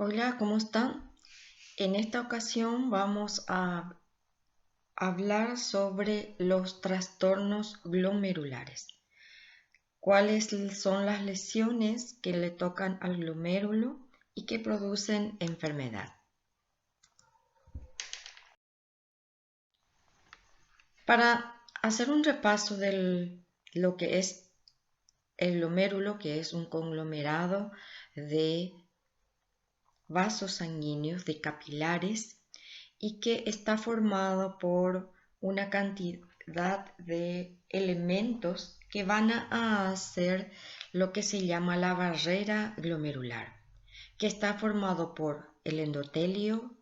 Hola, ¿cómo están? En esta ocasión vamos a hablar sobre los trastornos glomerulares. ¿Cuáles son las lesiones que le tocan al glomérulo y que producen enfermedad? Para hacer un repaso de lo que es el glomérulo, que es un conglomerado de vasos sanguíneos, de capilares, y que está formado por una cantidad de elementos que van a hacer lo que se llama la barrera glomerular, que está formado por el endotelio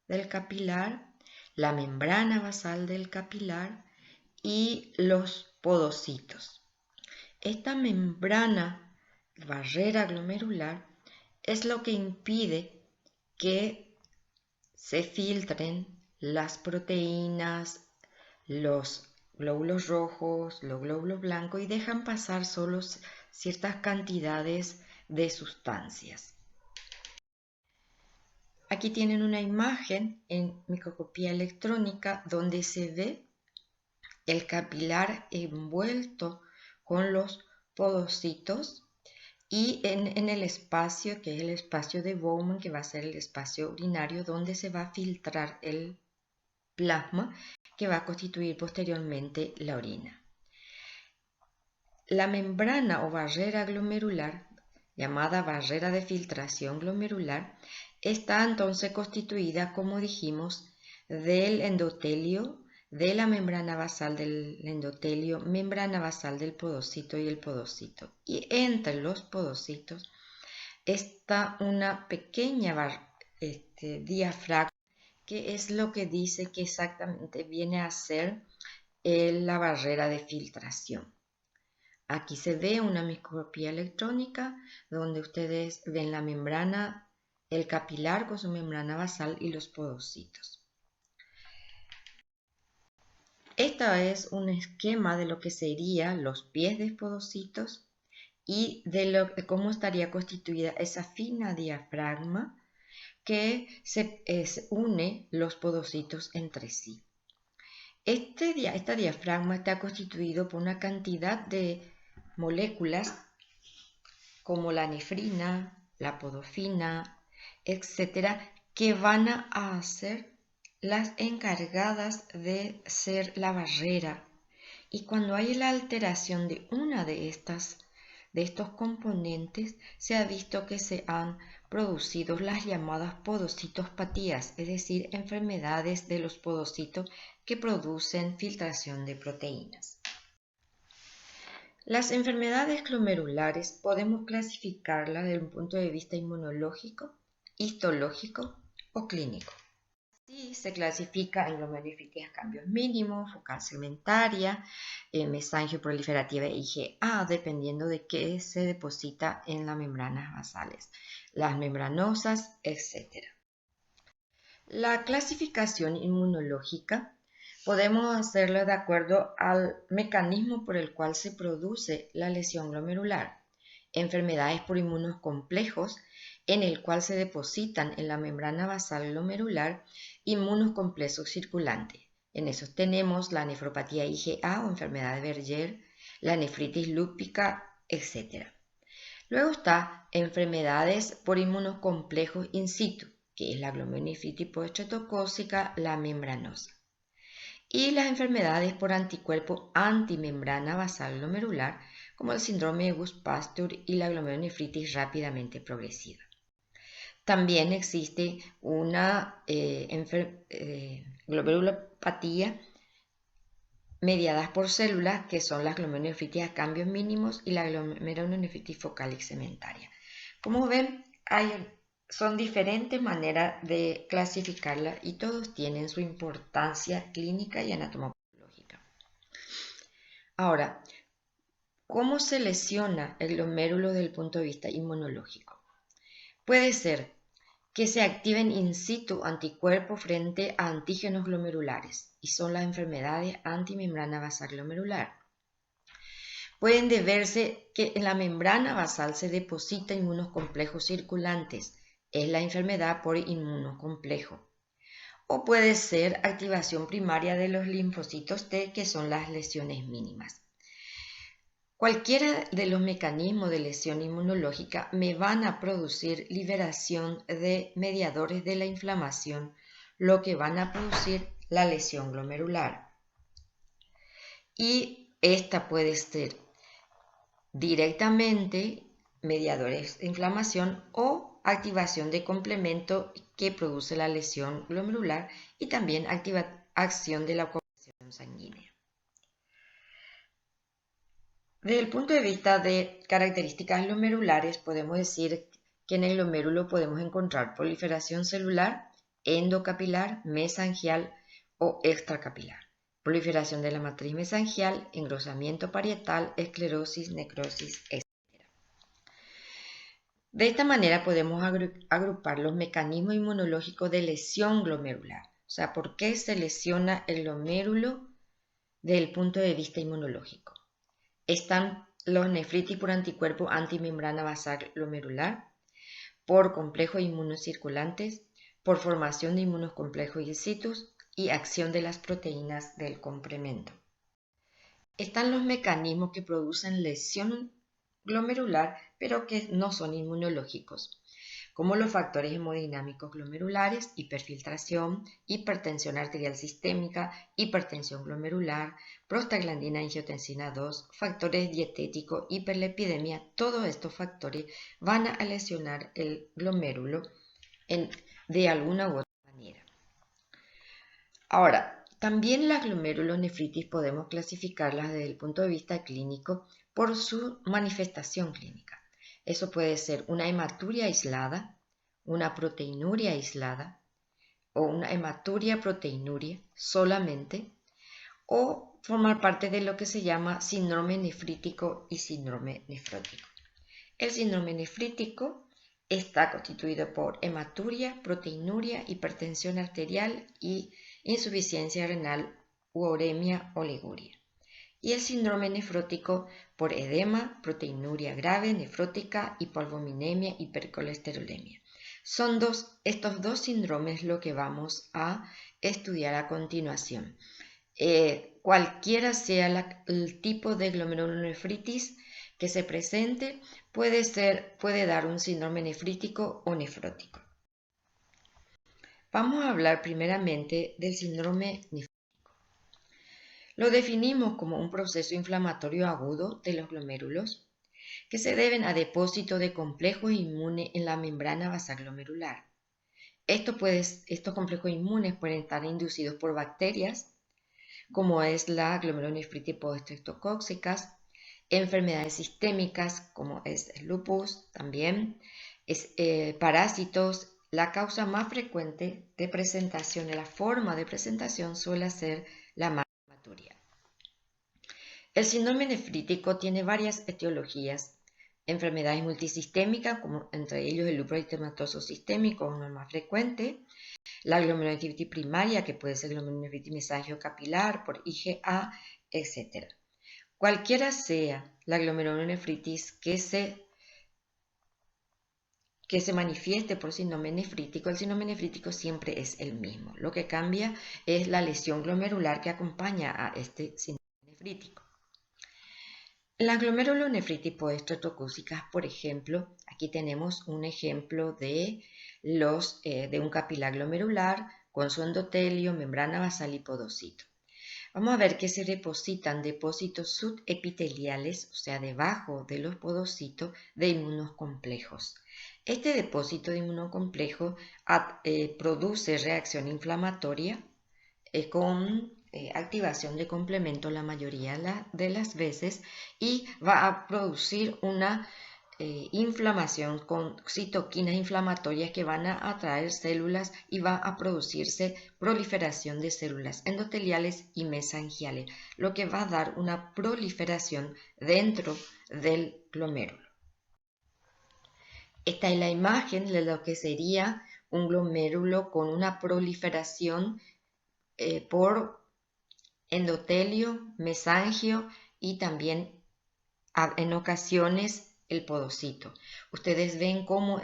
del capilar, la membrana basal del capilar y los podocitos. Esta membrana barrera glomerular es lo que impide que se filtren las proteínas, los glóbulos rojos, los glóbulos blancos y dejan pasar solo ciertas cantidades de sustancias. Aquí tienen una imagen en microscopía electrónica donde se ve el capilar envuelto con los podocitos y en el espacio, que es el espacio de Bowman, que va a ser el espacio urinario donde se va a filtrar el plasma que va a constituir posteriormente la orina. La membrana o barrera glomerular, llamada barrera de filtración glomerular, está entonces constituida, como dijimos, del endotelio, de la membrana basal del endotelio, membrana basal del podocito y el podocito. Y entre los podocitos está una pequeña diafragma, que es lo que dice que exactamente viene a ser la barrera de filtración. Aquí se ve una microscopía electrónica donde ustedes ven la membrana, el capilar con su membrana basal y los podocitos. Esta es un esquema de lo que serían los pies de podocitos y de cómo estaría constituida esa fina diafragma que se une los podocitos entre sí. Esta diafragma está constituido por una cantidad de moléculas como la nefrina, la podofina, etcétera, que van a ser las encargadas de ser la barrera. Y cuando hay la alteración de una de estos componentes, se ha visto que se han producido las llamadas podocitopatías, es decir, enfermedades de los podocitos que producen filtración de proteínas. Las enfermedades glomerulares podemos clasificarlas desde un punto de vista inmunológico, histológico o clínico. Así se clasifica en glomerulonefritis a cambios mínimos, focal segmentaria, mesangio proliferativa e IgA, dependiendo de qué se deposita en las membranas basales, las membranosas, etc. La clasificación inmunológica podemos hacerla de acuerdo al mecanismo por el cual se produce la lesión glomerular. Enfermedades por inmunocomplejos, en el cual se depositan en la membrana basal glomerular inmunocomplejos circulantes. En esos tenemos la nefropatía IgA o enfermedad de Berger, la nefritis lúpica, etc. Luego está enfermedades por inmunocomplejos in situ, que es la glomerulonefritis postreptocócica, la membranosa. Y las enfermedades por anticuerpo antimembrana basal glomerular, como el síndrome de Busch-Pasteur y la glomerulonefritis rápidamente progresiva. También existe una glomerulopatía mediadas por células, que son las glomerulonefritis a cambios mínimos y la glomerulonefritis focal y segmentaria. Como ven, son diferentes maneras de clasificarla y todos tienen su importancia clínica y anatomopatológica. Ahora, ¿cómo se lesiona el glomérulo desde el punto de vista inmunológico? Puede ser que se activen in situ anticuerpos frente a antígenos glomerulares, y son las enfermedades antimembrana basal glomerular. Pueden deberse que en la membrana basal se depositan inmunocomplejos circulantes, es la enfermedad por inmunocomplejo. O puede ser activación primaria de los linfocitos T, que son las lesiones mínimas. Cualquiera de los mecanismos de lesión inmunológica me van a producir liberación de mediadores de la inflamación, lo que van a producir la lesión glomerular. Y esta puede ser directamente mediadores de inflamación o activación de complemento que produce la lesión glomerular y también acción de la coagulación sanguínea. Desde el punto de vista de características glomerulares, podemos decir que en el glomérulo podemos encontrar proliferación celular, endocapilar, mesangial o extracapilar, proliferación de la matriz mesangial, engrosamiento parietal, esclerosis, necrosis, etc. De esta manera podemos agrupar los mecanismos inmunológicos de lesión glomerular. O sea, ¿por qué se lesiona el glomérulo desde el punto de vista inmunológico? Están los nefritis por anticuerpo antimembrana basal glomerular, por complejos inmunocirculantes, por formación de inmunocomplejos in situ y acción de las proteínas del complemento. Están los mecanismos que producen lesión glomerular, pero que no son inmunológicos, como los factores hemodinámicos glomerulares, hiperfiltración, hipertensión arterial sistémica, hipertensión glomerular, prostaglandina angiotensina 2, factores dietéticos, hiperlipidemia. Todos estos factores van a lesionar el glomérulo de alguna u otra manera. Ahora, también las glomerulonefritis podemos clasificarlas desde el punto de vista clínico por su manifestación clínica. Eso puede ser una hematuria aislada, una proteinuria aislada o una hematuria proteinuria solamente, o formar parte de lo que se llama síndrome nefrítico y síndrome nefrótico. El síndrome nefrítico está constituido por hematuria, proteinuria, hipertensión arterial y insuficiencia renal u uremia o liguria. Y el síndrome nefrótico por edema, proteinuria grave, nefrótica, hipoalbuminemia, hipercolesterolemia. Son estos dos síndromes lo que vamos a estudiar a continuación. Cualquiera sea el tipo de glomerulonefritis que se presente, puede dar un síndrome nefrítico o nefrótico. Vamos a hablar primeramente del síndrome nefrítico. Lo definimos como un proceso inflamatorio agudo de los glomérulos que se deben a depósito de complejos inmunes en la membrana basal glomerular. Estos complejos inmunes pueden estar inducidos por bacterias, como es la glomerulonefritis postestreptocócicas, enfermedades sistémicas, como es el lupus, también parásitos. La causa más frecuente de presentación, de la forma de presentación, suele ser la hematuria. El síndrome nefrítico tiene varias etiologías. Enfermedades multisistémicas, como entre ellos el lupus eritematoso sistémico, uno el más frecuente. La glomerulonefritis primaria, que puede ser glomerulonefritis mesangiocapilar por IgA, etc. Cualquiera sea la glomerulonefritis que se manifieste por síndrome nefrítico, el síndrome nefrítico siempre es el mismo. Lo que cambia es la lesión glomerular que acompaña a este síndrome nefrítico. Las glomerulonefritis postestreptocócicas, por ejemplo, aquí tenemos un ejemplo de un capilar glomerular con su endotelio, membrana basal y podocito. Vamos a ver que se depositan depósitos subepiteliales, o sea, debajo de los podocitos de inmunocomplejos. Este depósito de inmunocomplejo produce reacción inflamatoria con activación de complemento la mayoría de las veces y va a producir una inflamación con citoquinas inflamatorias que van a atraer células y va a producirse proliferación de células endoteliales y mesangiales, lo que va a dar una proliferación dentro del glomérulo. Esta es la imagen de lo que sería un glomérulo con una proliferación por endotelio, mesangio y también en ocasiones el podocito. Ustedes ven cómo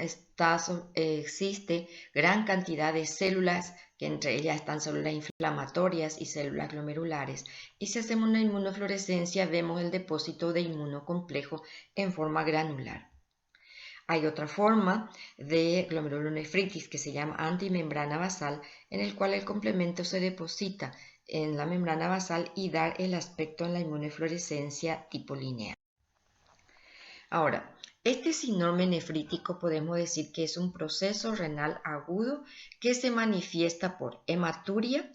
existe gran cantidad de células, que entre ellas están células inflamatorias y células glomerulares. Y si hacemos una inmunofluorescencia, vemos el depósito de inmunocomplejo en forma granular. Hay otra forma de glomerulonefritis que se llama antimembrana basal, en el cual el complemento se deposita en la membrana basal y da el aspecto en la inmunofluorescencia tipo lineal. Ahora, este síndrome nefrítico podemos decir que es un proceso renal agudo que se manifiesta por hematuria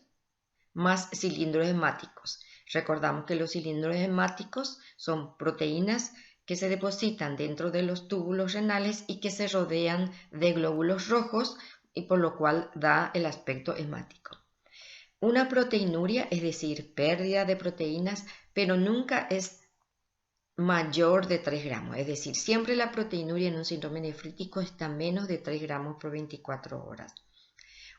más cilindros hemáticos. Recordamos que los cilindros hemáticos son proteínas que se depositan dentro de los túbulos renales y que se rodean de glóbulos rojos y por lo cual da el aspecto hemático. Una proteinuria, es decir, pérdida de proteínas, pero nunca es mayor de 3 gramos, es decir, siempre la proteinuria en un síndrome nefrítico está menos de 3 gramos por 24 horas.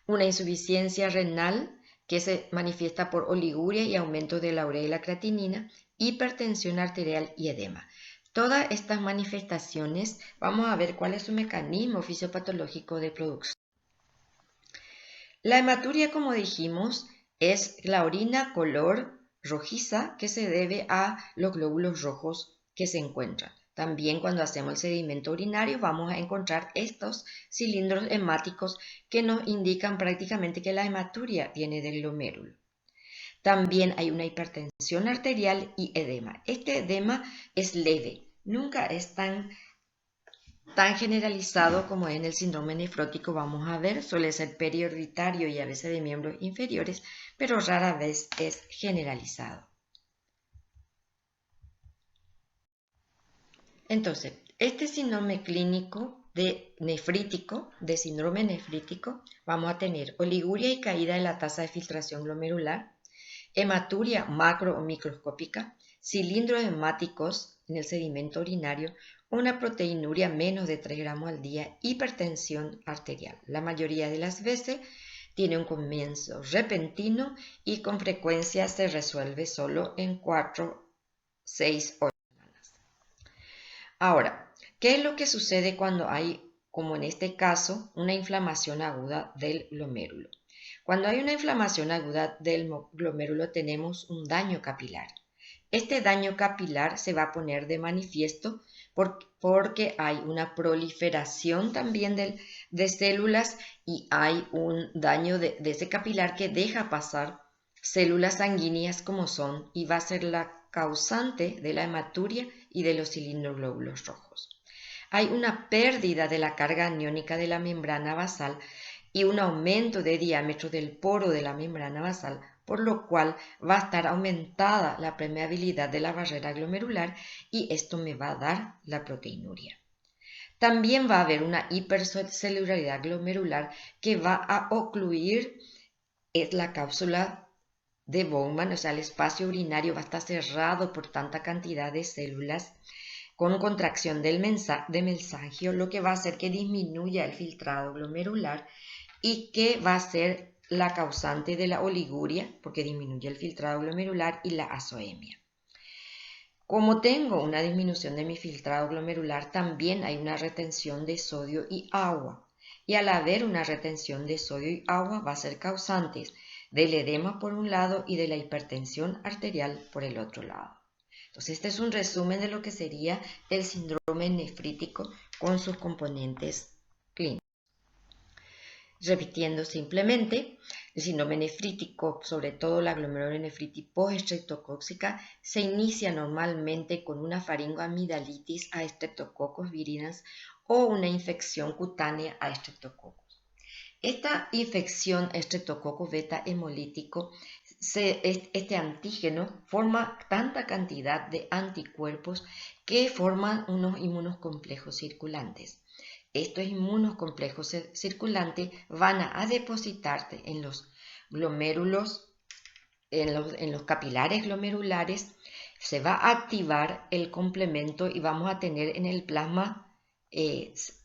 Una insuficiencia renal que se manifiesta por oliguria y aumento de la urea y la creatinina, hipertensión arterial y edema. Todas estas manifestaciones vamos a ver cuál es su mecanismo fisiopatológico de producción. La hematuria, como dijimos, es la orina color rojiza que se debe a los glóbulos rojos que se encuentran. También cuando hacemos el sedimento urinario vamos a encontrar estos cilindros hemáticos que nos indican prácticamente que la hematuria viene del glomérulo. También hay una hipertensión arterial y edema. Este edema es leve, nunca es tan generalizado como en el síndrome nefrótico vamos a ver, suele ser periorditario y a veces de miembros inferiores, pero rara vez es generalizado. Entonces, este síndrome clínico de síndrome nefrítico, vamos a tener oliguria y caída en la tasa de filtración glomerular, hematuria macro o microscópica, cilindros hemáticos en el sedimento urinario, una proteinuria menos de 3 gramos al día, hipertensión arterial. La mayoría de las veces tiene un comienzo repentino y con frecuencia se resuelve solo en 4, 6, 8 semanas. Ahora, ¿qué es lo que sucede cuando hay, como en este caso, una inflamación aguda del glomérulo? Cuando hay una inflamación aguda del glomérulo tenemos un daño capilar. Este daño capilar se va a poner de manifiesto porque hay una proliferación también de células y hay un daño de ese capilar que deja pasar células sanguíneas como son y va a ser la causante de la hematuria y de los cilindros glóbulos rojos. Hay una pérdida de la carga aniónica de la membrana basal y un aumento de diámetro del poro de la membrana basal, por lo cual va a estar aumentada la permeabilidad de la barrera glomerular y esto me va a dar la proteinuria. También va a haber una hipercelularidad glomerular que va a ocluir la cápsula de Bowman, o sea, el espacio urinario va a estar cerrado por tanta cantidad de células con contracción del mensangio, lo que va a hacer que disminuya el filtrado glomerular y que va a ser la causante de la oliguria, porque disminuye el filtrado glomerular, y la azoemia. Como tengo una disminución de mi filtrado glomerular, también hay una retención de sodio y agua. Y al haber una retención de sodio y agua, va a ser causante del edema por un lado y de la hipertensión arterial por el otro lado. Entonces, este es un resumen de lo que sería el síndrome nefrítico con sus componentes clínicos. Repitiendo simplemente, el síndrome nefrítico, sobre todo la glomerulonefritis post-estreptocóxica, se inicia normalmente con una faringoamidalitis a Streptococcus viridans o una infección cutánea a Streptococcus. Esta infección Streptococcus beta hemolítico, este antígeno forma tanta cantidad de anticuerpos que forman unos inmunocomplejos circulantes. Estos inmunocomplejos circulantes van a depositarse en los glomérulos, en los capilares glomerulares, se va a activar el complemento y vamos a tener en el plasma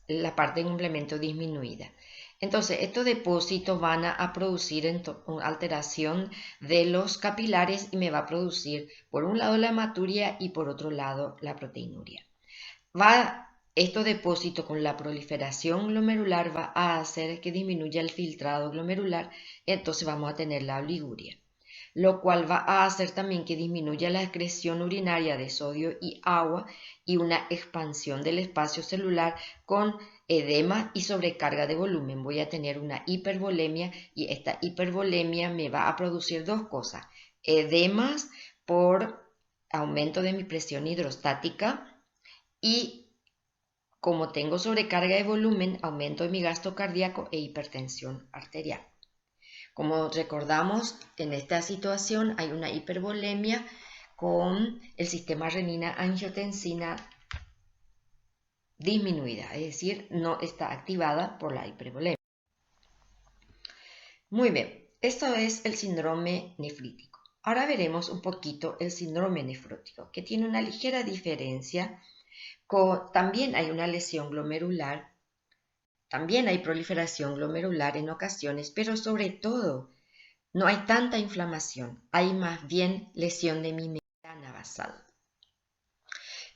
la parte de complemento disminuida. Entonces, estos depósitos van a producir una alteración de los capilares y me va a producir por un lado la hematuria y por otro lado la proteinuria. Estos depósitos con la proliferación glomerular va a hacer que disminuya el filtrado glomerular, entonces vamos a tener la oliguria, lo cual va a hacer también que disminuya la excreción urinaria de sodio y agua y una expansión del espacio celular con edema y sobrecarga de volumen. Voy a tener una hipervolemia y esta hipervolemia me va a producir dos cosas: edemas por aumento de mi presión hidrostática y, como tengo sobrecarga de volumen, aumento de mi gasto cardíaco e hipertensión arterial. Como recordamos, en esta situación hay una hipervolemia con el sistema renina-angiotensina disminuida, es decir, no está activada por la hipervolemia. Muy bien, esto es el síndrome nefrítico. Ahora veremos un poquito el síndrome nefrótico, que tiene una ligera diferencia. También hay una lesión glomerular, también hay proliferación glomerular en ocasiones, pero sobre todo no hay tanta inflamación, hay más bien lesión de mi membrana basal.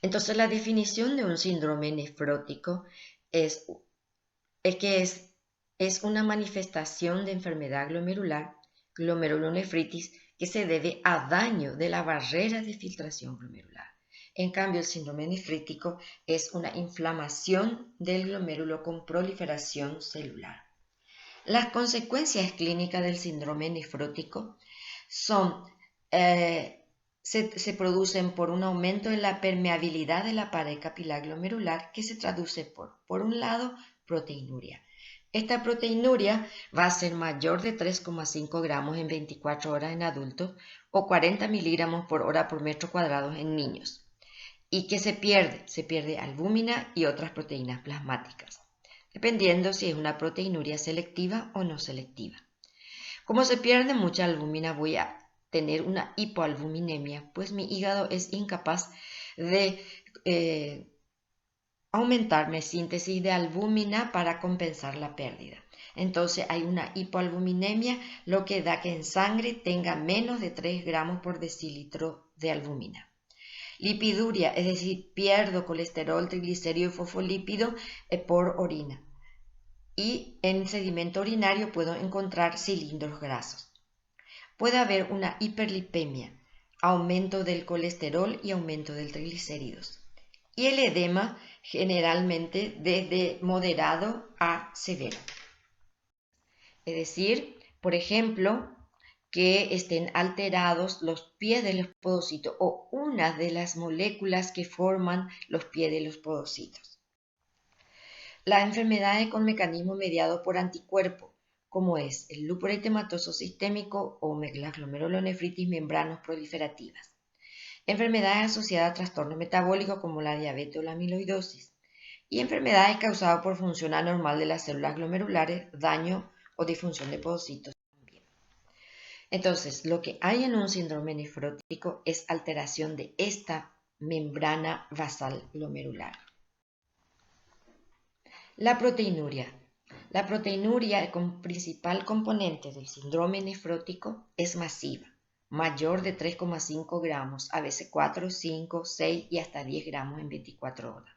Entonces la definición de un síndrome nefrótico es una manifestación de enfermedad glomerular, glomerulonefritis, que se debe a daño de la barrera de filtración glomerular. En cambio, el síndrome nefrítico es una inflamación del glomérulo con proliferación celular. Las consecuencias clínicas del síndrome nefrótico se producen por un aumento en la permeabilidad de la pared capilar glomerular, que se traduce por un lado, proteinuria. Esta proteinuria va a ser mayor de 3,5 gramos en 24 horas en adultos o 40 miligramos por hora por metro cuadrado en niños. ¿Y qué se pierde? Se pierde albúmina y otras proteínas plasmáticas, dependiendo si es una proteinuria selectiva o no selectiva. Como se pierde mucha albúmina, voy a tener una hipoalbuminemia, pues mi hígado es incapaz de aumentar mi síntesis de albúmina para compensar la pérdida. Entonces hay una hipoalbuminemia, lo que da que en sangre tenga menos de 3 gramos por decilitro de albúmina. Lipiduria, es decir, pierdo colesterol, triglicérido y fosfolípido por orina. Y en sedimento urinario puedo encontrar cilindros grasos. Puede haber una hiperlipemia, aumento del colesterol y aumento del triglicéridos. Y el edema generalmente desde moderado a severo. Es decir, por ejemplo, que estén alterados los pies de los podocitos o una de las moléculas que forman los pies de los podocitos. Las enfermedades con mecanismo mediado por anticuerpos, como es el lúpulo eritematoso sistémico o las glomerulonefritis membranas proliferativas. Enfermedades asociadas a trastornos metabólicos como la diabetes o la amiloidosis. Y enfermedades causadas por función anormal de las células glomerulares, daño o disfunción de podocitos. Entonces, lo que hay en un síndrome nefrótico es alteración de esta membrana basal glomerular. La proteinuria. La proteinuria, como principal componente del síndrome nefrótico, es masiva, mayor de 3,5 gramos, a veces 4, 5, 6 y hasta 10 gramos en 24 horas.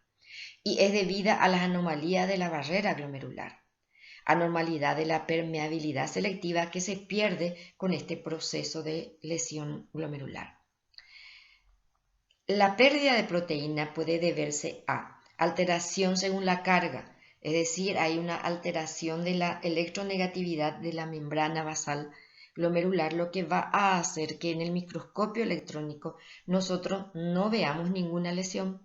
Y es debida a las anomalías de la barrera glomerular. Anormalidad de la permeabilidad selectiva que se pierde con este proceso de lesión glomerular. La pérdida de proteína puede deberse a alteración según la carga, es decir, hay una alteración de la electronegatividad de la membrana basal glomerular, lo que va a hacer que en el microscopio electrónico nosotros no veamos ninguna lesión,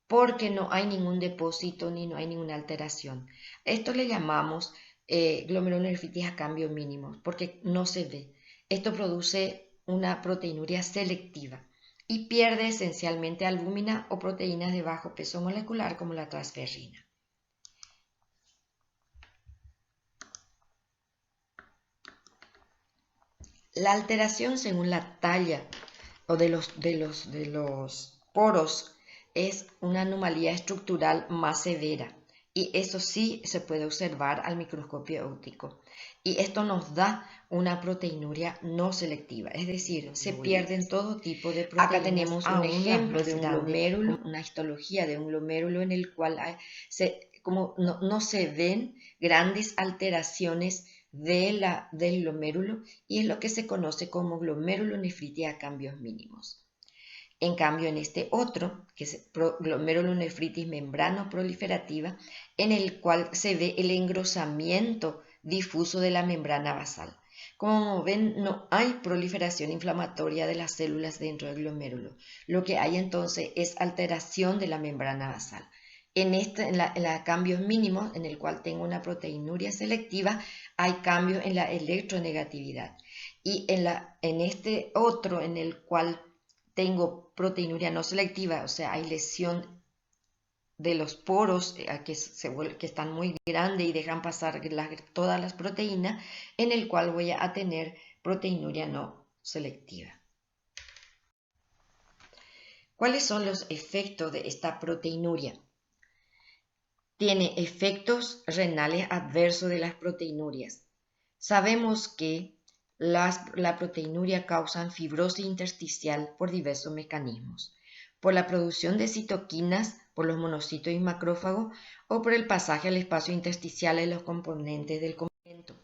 porque no hay ningún depósito ni no hay ninguna alteración. Esto le llamamos glomerulonefritis a cambio mínimo, porque no se ve. Esto produce una proteinuria selectiva y pierde esencialmente albúmina o proteínas de bajo peso molecular como la transferrina. La alteración según la talla o de los poros es una anomalía estructural más severa y eso sí se puede observar al microscopio óptico. Y esto nos da una proteinuria no selectiva, es decir, se pierden todo tipo de proteínas. Acá tenemos un ejemplo de un glomérulo, una histología de un glomérulo en el cual no se ven grandes alteraciones del glomérulo, y es lo que se conoce como glomerulonefritis a cambios mínimos. En cambio, en este otro, que es glomerulonefritis membrano-proliferativa, en el cual se ve el engrosamiento difuso de la membrana basal. Como ven, no hay proliferación inflamatoria de las células dentro del glomérulo. Lo que hay entonces es alteración de la membrana basal. En la cambios mínimos, en el cual tengo una proteinuria selectiva, hay cambios en la electronegatividad. Y en este otro, en el cual tengo proteinuria no selectiva, o sea, hay lesión de los poros que están muy grandes y dejan pasar todas las proteínas, en el cual voy a tener proteinuria no selectiva. ¿Cuáles son los efectos de esta proteinuria? Tiene efectos renales adversos de las proteinurias. Sabemos que la proteinuria causa fibrosis intersticial por diversos mecanismos, por la producción de citoquinas por los monocitos y macrófagos o por el pasaje al espacio intersticial de los componentes del complemento.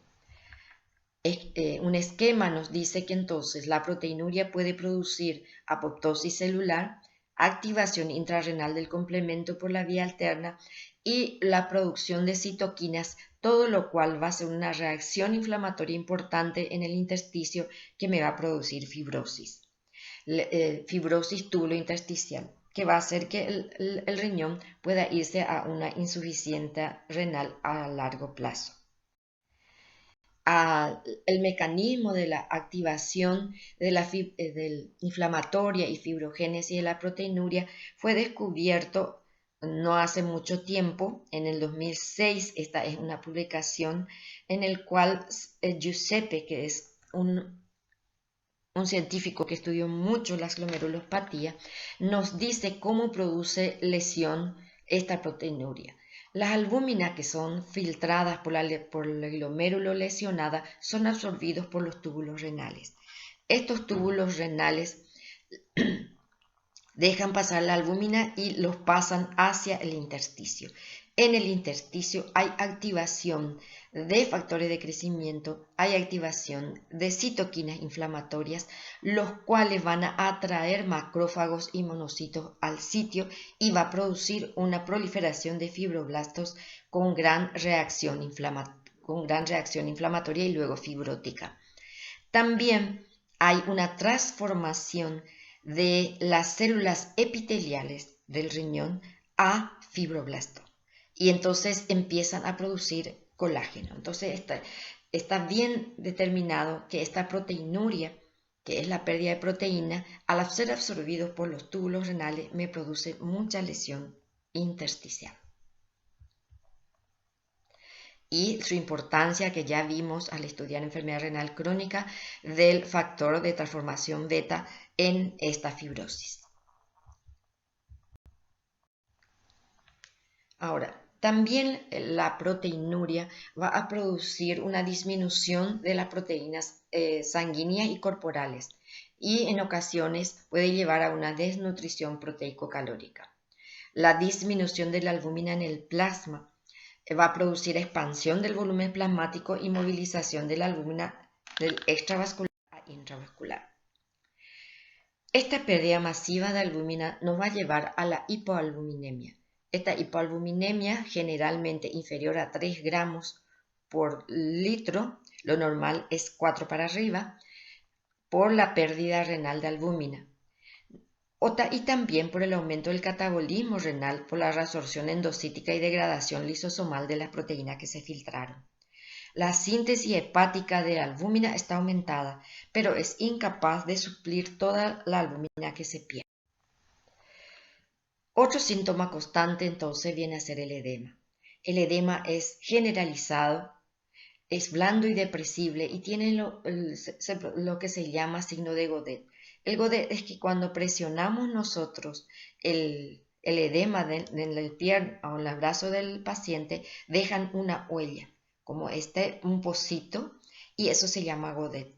Un esquema nos dice que entonces la proteinuria puede producir apoptosis celular, activación intrarrenal del complemento por la vía alterna y la producción de citoquinas, todo lo cual va a ser una reacción inflamatoria importante en el intersticio que me va a producir fibrosis, fibrosis tubulointersticial, que va a hacer que el riñón pueda irse a una insuficiencia renal a largo plazo. El mecanismo de la activación de inflamatoria y fibrogénesis de la proteinuria fue descubierto no hace mucho tiempo, en el 2006. Esta es una publicación en el cual Giuseppe, que es un científico que estudió mucho las glomerulopatía, nos dice cómo produce lesión esta proteinuria. Las albúminas que son filtradas por el glomérulo lesionada son absorbidos por los túbulos renales. Estos túbulos renales dejan pasar la albúmina y los pasan hacia el intersticio. En el intersticio hay activación de factores de crecimiento, hay activación de citoquinas inflamatorias, los cuales van a atraer macrófagos y monocitos al sitio y va a producir una proliferación de fibroblastos con gran reacción inflamatoria y luego fibrótica. También hay una transformación de las células epiteliales del riñón a fibroblasto, y entonces empiezan a producir colágeno. Entonces está bien determinado que esta proteinuria, que es la pérdida de proteína, al ser absorbido por los túbulos renales, me produce mucha lesión intersticial. Y su importancia, que ya vimos al estudiar enfermedad renal crónica, del factor de transformación beta en esta fibrosis. Ahora, también la proteinuria va a producir una disminución de las proteínas sanguíneas y corporales, y en ocasiones puede llevar a una desnutrición proteico-calórica. La disminución de la albúmina en el plasma va a producir expansión del volumen plasmático y movilización de la albúmina del extravascular a intravascular. Esta pérdida masiva de albúmina nos va a llevar a la hipoalbuminemia. Esta hipoalbuminemia, generalmente inferior a 3 gramos por litro, lo normal es 4 para arriba, por la pérdida renal de albúmina. Y también por el aumento del catabolismo renal por la reabsorción endocítica y degradación lisosomal de las proteínas que se filtraron. La síntesis hepática de albúmina está aumentada, pero es incapaz de suplir toda la albúmina que se pierde. Otro síntoma constante entonces viene a ser el edema. El edema es generalizado, es blando y depresible y tiene lo que se llama signo de Godet. El Godet es que cuando presionamos nosotros el el edema en la pierna o en el brazo del paciente dejan una huella, como un pocito, y eso se llama godet.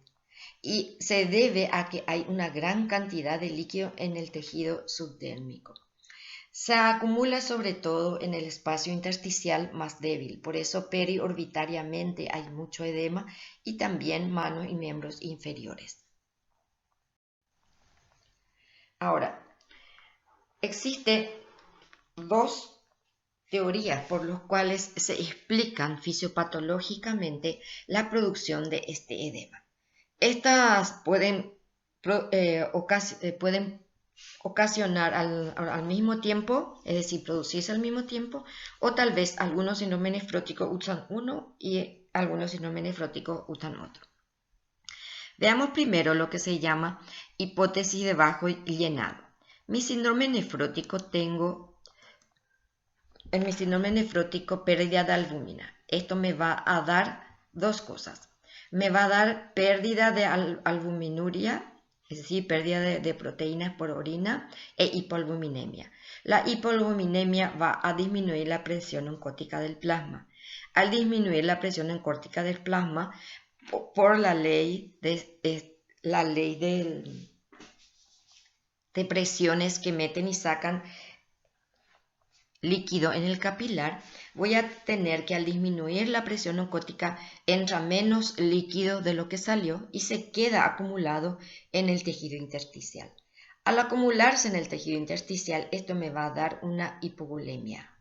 Y se debe a que hay una gran cantidad de líquido en el tejido subdérmico. Se acumula sobre todo en el espacio intersticial más débil, por eso periorbitariamente hay mucho edema y también manos y miembros inferiores. Ahora, existen dos teorías por las cuales se explican fisiopatológicamente la producción de este edema. Estas pueden ocasionar al mismo tiempo, es decir, producirse al mismo tiempo, o tal vez algunos síndromes nefróticos usan uno y algunos síndromes nefróticos usan otro. Veamos primero lo que se llama hipótesis de bajo llenado. En mi síndrome nefrótico pérdida de albúmina. Esto me va a dar dos cosas. Me va a dar pérdida de albuminuria, es decir, pérdida de proteínas por orina, e hipoalbuminemia. La hipoalbuminemia va a disminuir la presión oncótica del plasma. Al disminuir la presión oncótica del plasma, por la ley de presiones que meten y sacan líquido en el capilar, voy a tener que al disminuir la presión oncótica entra menos líquido de lo que salió y se queda acumulado en el tejido intersticial. Al acumularse en el tejido intersticial, esto me va a dar una hipovolemia.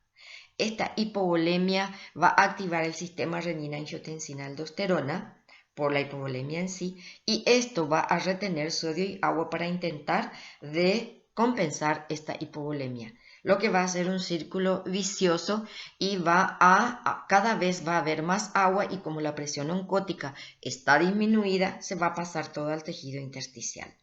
Esta hipovolemia va a activar el sistema renina-angiotensina-aldosterona por la hipovolemia en sí, y esto va a retener sodio y agua para intentar de compensar esta hipovolemia, lo que va a ser un círculo vicioso y cada vez va a haber más agua, y como la presión oncótica está disminuida, se va a pasar todo al tejido intersticial.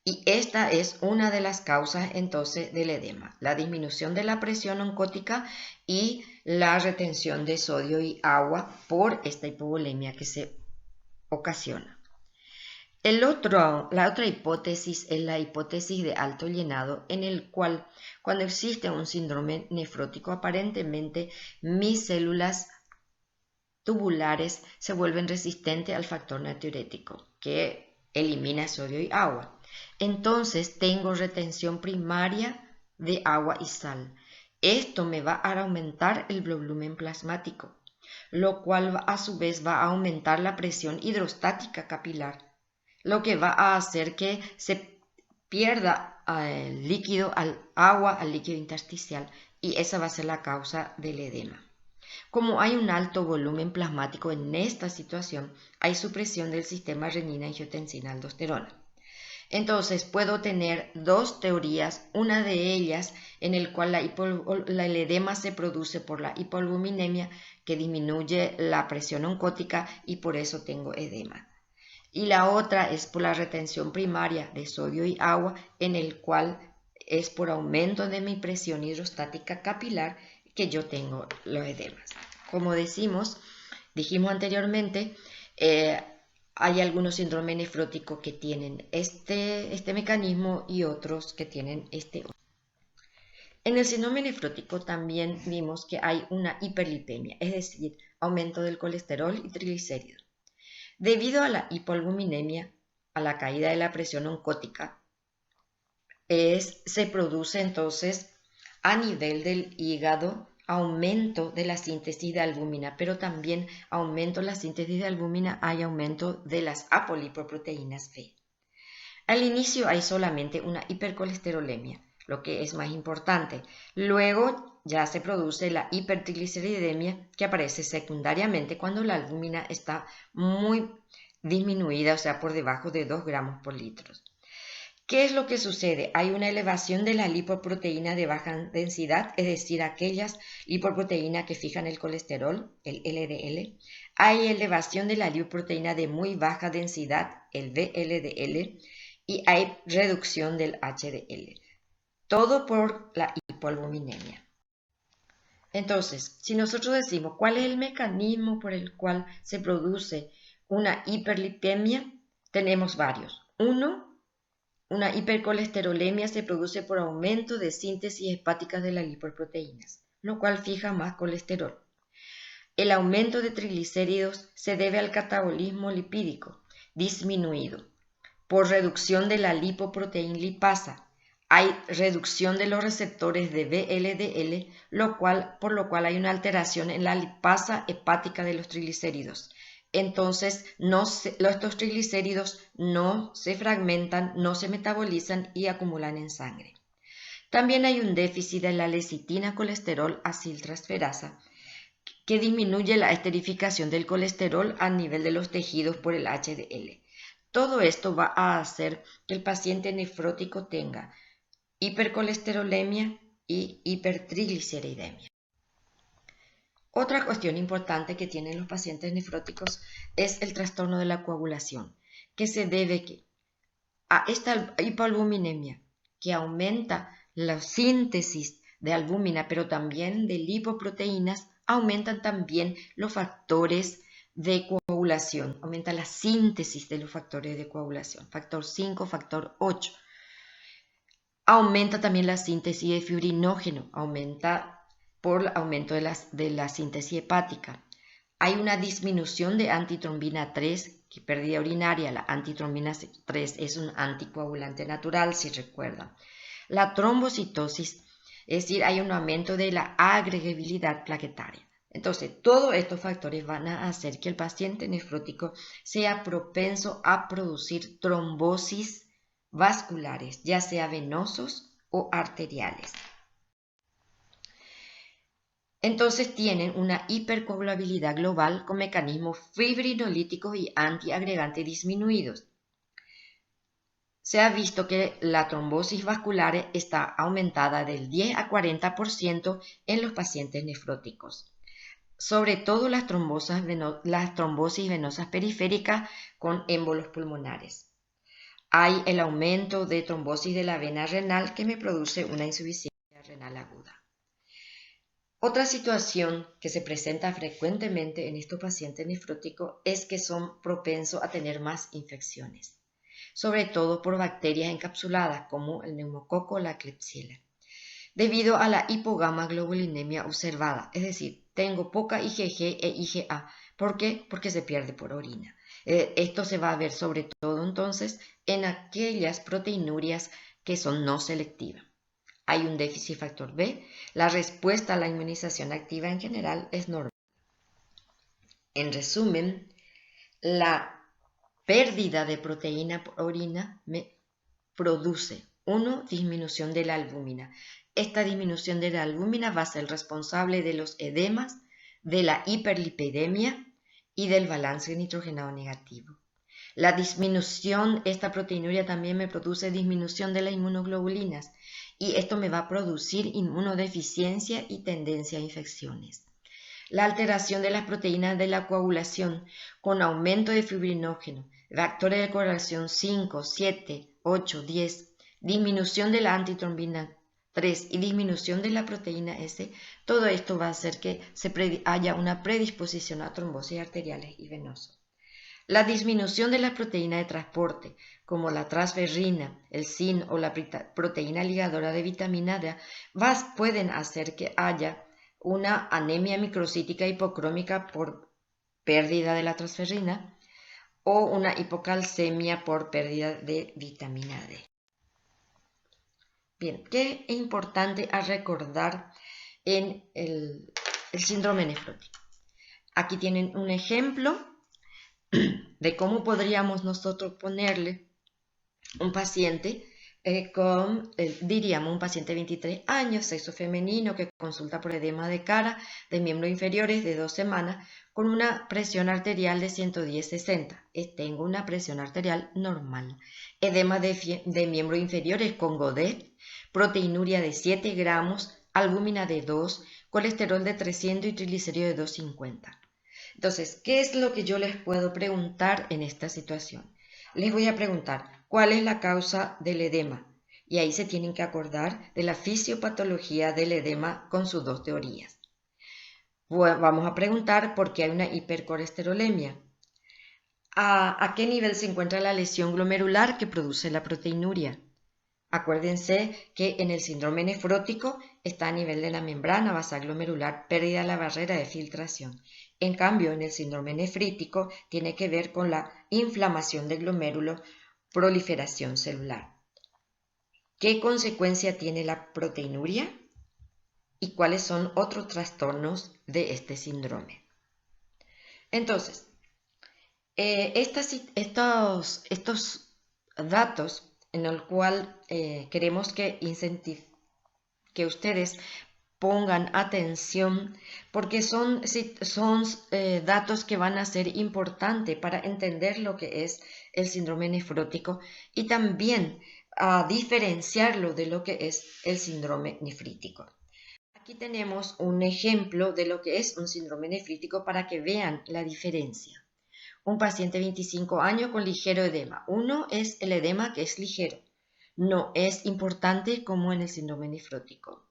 Y esta es una de las causas entonces del edema, la disminución de la presión oncótica y la retención de sodio y agua por esta hipovolemia que se ocasiona. La otra hipótesis es la hipótesis de alto llenado, en el cual cuando existe un síndrome nefrótico, aparentemente mis células tubulares se vuelven resistentes al factor natriurético que elimina sodio y agua. Entonces tengo retención primaria de agua y sal. Esto me va a aumentar el volumen plasmático, lo cual a su vez va a aumentar la presión hidrostática capilar, lo que va a hacer que se pierda el líquido agua al líquido intersticial, y esa va a ser la causa del edema. Como hay un alto volumen plasmático en esta situación, hay supresión del sistema renina-angiotensina-aldosterona. Entonces puedo tener dos teorías, una de ellas en el cual el edema se produce por la hipoalbuminemia, que disminuye la presión oncótica y por eso tengo edema. Y la otra es por la retención primaria de sodio y agua, en el cual es por aumento de mi presión hidrostática capilar que yo tengo los edemas. Como dijimos anteriormente, hay algunos síndromes nefróticos que tienen este mecanismo y otros que tienen este otro. En el síndrome nefrótico también vimos que hay una hiperlipemia, es decir, aumento del colesterol y triglicéridos. Debido a la hipoalbuminemia, a la caída de la presión oncótica, se produce entonces a nivel del hígado aumento de la síntesis de albúmina, pero también aumento de la síntesis de albúmina, hay aumento de las apolipoproteínas B. Al inicio hay solamente una hipercolesterolemia, lo que es más importante. Luego ya se produce la hipertrigliceridemia, que aparece secundariamente cuando la albúmina está muy disminuida, o sea, por debajo de 2 gramos por litro. ¿Qué es lo que sucede? Hay una elevación de la lipoproteína de baja densidad, es decir, aquellas lipoproteínas que fijan el colesterol, el LDL. Hay elevación de la lipoproteína de muy baja densidad, el VLDL, y hay reducción del HDL. Todo por la hipoalbuminemia. Entonces, si nosotros decimos cuál es el mecanismo por el cual se produce una hiperlipemia, tenemos varios. Uno, Una hipercolesterolemia se produce por aumento de síntesis hepática de las lipoproteínas, lo cual fija más colesterol. El aumento de triglicéridos se debe al catabolismo lipídico disminuido por reducción de la lipoproteína lipasa. Hay reducción de los receptores de VLDL, por lo cual hay una alteración en la lipasa hepática de los triglicéridos. Entonces, estos triglicéridos no se fragmentan, no se metabolizan y acumulan en sangre. También hay un déficit de la lecitina colesterol aciltransferasa, que disminuye la esterificación del colesterol a nivel de los tejidos por el HDL. Todo esto va a hacer que el paciente nefrótico tenga hipercolesterolemia y hipertrigliceridemia. Otra cuestión importante que tienen los pacientes nefróticos es el trastorno de la coagulación, que se debe a esta hipoalbuminemia, que aumenta la síntesis de albúmina, pero también de lipoproteínas, aumentan también los factores de coagulación, aumenta la síntesis de los factores de coagulación, factor 5, factor 8. Aumenta también la síntesis de fibrinógeno, aumenta por el aumento de la síntesis hepática. Hay una disminución de antitrombina 3, que pérdida urinaria. La antitrombina 3 es un anticoagulante natural, si recuerdan. La trombocitosis, es decir, hay un aumento de la agregabilidad plaquetaria. Entonces, todos estos factores van a hacer que el paciente nefrótico sea propenso a producir trombosis vasculares, ya sea venosos o arteriales. Entonces tienen una hipercoagulabilidad global con mecanismos fibrinolíticos y antiagregantes disminuidos. Se ha visto que la trombosis vascular está aumentada del 10 a 40% en los pacientes nefróticos. Sobre todo las trombosis venosas periféricas con émbolos pulmonares. Hay el aumento de trombosis de la vena renal que me produce una insuficiencia renal aguda. Otra situación que se presenta frecuentemente en estos pacientes nefróticos es que son propensos a tener más infecciones, sobre todo por bacterias encapsuladas como el neumococo o la Klebsiella, debido a la hipogamaglobulinemia observada, es decir, tengo poca IgG e IgA. ¿Por qué? Porque se pierde por orina. Esto se va a ver sobre todo entonces en aquellas proteinurias que son no selectivas. Hay un déficit factor B. La respuesta a la inmunización activa en general es normal. En resumen, la pérdida de proteína por orina me produce, 1, disminución de la albúmina. Esta disminución de la albúmina va a ser responsable de los edemas, de la hiperlipidemia y del balance nitrogenado negativo. La disminución, esta proteinuria también me produce disminución de las inmunoglobulinas y esto me va a producir inmunodeficiencia y tendencia a infecciones. La alteración de las proteínas de la coagulación con aumento de fibrinógeno, factores de coagulación 5, 7, 8, 10, disminución de la antitrombina 3 y disminución de la proteína S, todo esto va a hacer que haya una predisposición a trombosis arteriales y venosas. La disminución de las proteínas de transporte, como la transferrina, el zinc o la proteína ligadora de vitamina D, pueden hacer que haya una anemia microcítica hipocrómica por pérdida de la transferrina o una hipocalcemia por pérdida de vitamina D. Bien, ¿qué es importante a recordar en el síndrome nefrótico? Aquí tienen un ejemplo de cómo podríamos nosotros ponerle un paciente diríamos un paciente de 23 años, sexo femenino, que consulta por edema de cara de miembros inferiores de 2 semanas con una presión arterial de 110/60. Tengo una presión arterial normal. Edema de miembros inferiores con GODET, proteinuria de 7 gramos, albúmina de 2, colesterol de 300 y triglicéridos de 250. Entonces, ¿qué es lo que yo les puedo preguntar en esta situación? Les voy a preguntar, ¿cuál es la causa del edema? Y ahí se tienen que acordar de la fisiopatología del edema con sus 2 teorías. Vamos a preguntar por qué hay una hipercolesterolemia. ¿A qué nivel se encuentra la lesión glomerular que produce la proteinuria? Acuérdense que en el síndrome nefrótico está a nivel de la membrana basal glomerular, pérdida de la barrera de filtración. En cambio, en el síndrome nefrítico tiene que ver con la inflamación del glomérulo, proliferación celular. ¿Qué consecuencia tiene la proteinuria? ¿Y cuáles son otros trastornos de este síndrome? Entonces, estos datos en el cual queremos que ustedes pongan atención porque son datos que van a ser importantes para entender lo que es el síndrome nefrótico y también a diferenciarlo de lo que es el síndrome nefrítico. Aquí tenemos un ejemplo de lo que es un síndrome nefrítico para que vean la diferencia. Un paciente de 25 años con ligero edema. Uno es el edema que es ligero. No es importante como en el síndrome nefrótico.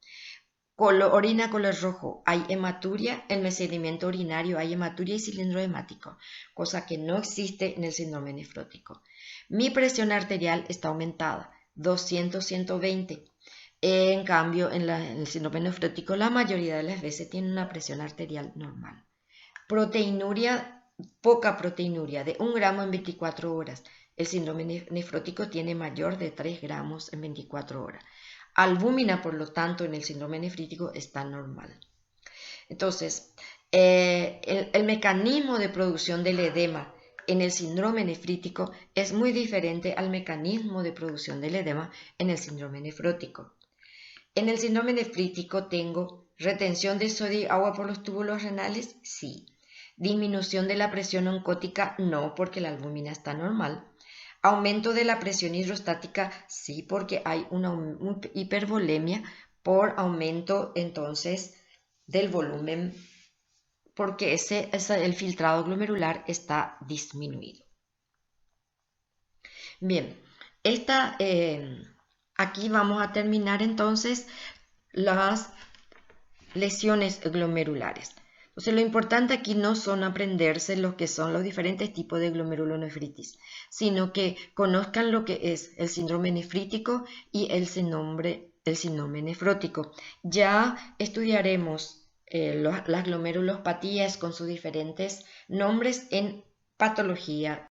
Orina color rojo. Hay hematuria. En el sedimento urinario hay hematuria y cilindro hemático, cosa que no existe en el síndrome nefrótico. Mi presión arterial está aumentada. 200-120. En cambio, en el síndrome nefrótico la mayoría de las veces tiene una presión arterial normal. Proteinuria. Poca proteinuria, de 1 gramo en 24 horas. El síndrome nefrótico tiene mayor de 3 gramos en 24 horas. Albúmina, por lo tanto, en el síndrome nefrítico está normal. Entonces, el mecanismo de producción del edema en el síndrome nefrítico es muy diferente al mecanismo de producción del edema en el síndrome nefrótico. En el síndrome nefrítico tengo retención de sodio y agua por los túbulos renales, sí. Disminución de la presión oncótica, no, porque la albúmina está normal. Aumento de la presión hidrostática, sí, porque hay una hipervolemia por aumento entonces del volumen, porque el filtrado glomerular está disminuido. Bien, aquí vamos a terminar entonces las lesiones glomerulares. Entonces, lo importante aquí no son aprenderse lo que son los diferentes tipos de glomerulonefritis, sino que conozcan lo que es el síndrome nefrítico y el síndrome nefrótico. Ya estudiaremos las glomerulopatías con sus diferentes nombres en patología